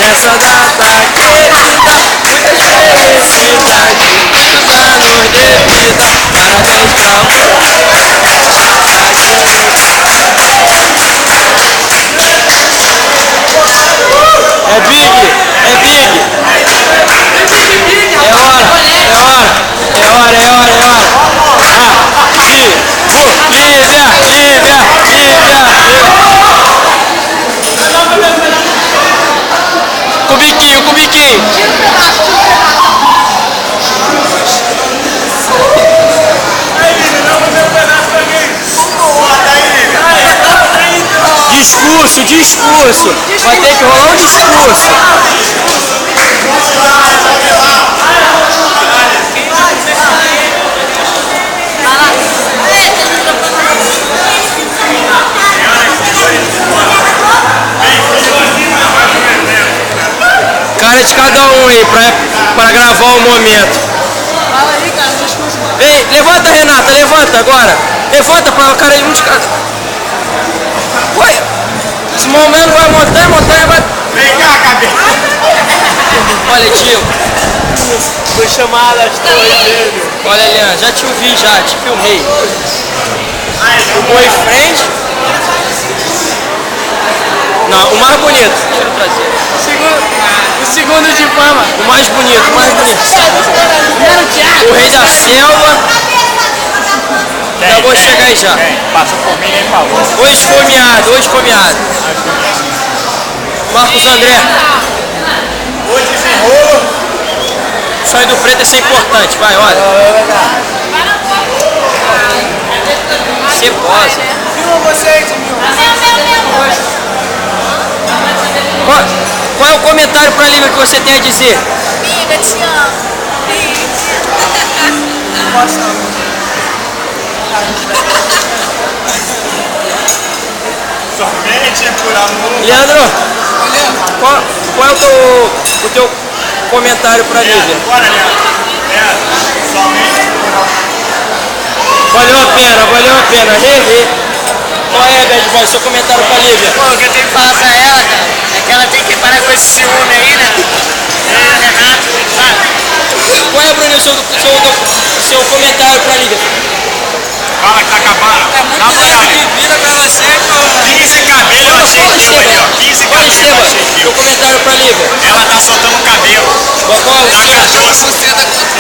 nessa data querida, muita felicidade, muitos anos de vida, parabéns pra você. É big, é big. É hora, é hora, é hora, é hora, é hora. Lívia, Lívia, Lívia. Cubiquinho, cubiquinho. Discurso, discurso. Vai ter que rolar um discurso. Cara de cada um aí pra gravar o momento. Fala aí, cara, discurso. Ei, levanta, Renata, levanta agora. Levanta pra cara de um de cada. Ué, esse momento vai montanha, montanha vai. Vem cá, cabeça. Olha, tio. Foi chamada as torres dele. Olha, Eliane, já te ouvi, já te filmei. O boyfriend. Não, o mais bonito. Tira o traseiro. O segundo de fama. O mais bonito, o mais bonito. O rei da selva. Já vou chegar aí já. Passa por mim, nem falou. O esfomeado, o esfomeado. Marcos André. O desenrolo. Sai do preto, isso é importante. Vai, olha. Você posa. Filma vocês, amigo. Qual é o comentário pra Lívia que você tem a dizer? Amiga, te amo. Somente por amor. Leandro, qual é o teu comentário pra Lívia? Bora, Leandro. Somente por amor. Valeu a pena, rever. Qual é, Bad Boy, seu comentário pra Lívia? Pô, o que eu tenho que falar pra ela, cara, é que ela tem que parar com esse ciúme aí, né? Renato, sabe? Qual é, Bruninho, seu comentário pra Lívia? Fala que tá acabando. Na moral, Vira pra você, pô. 15 cabelo eu achei fio aí, ó. 15 Olha, cabelo eu Esteban, achei seu fio. comentário pra Lívia. Ela tá soltando cabelo. Qual? Tá 14. Você tá com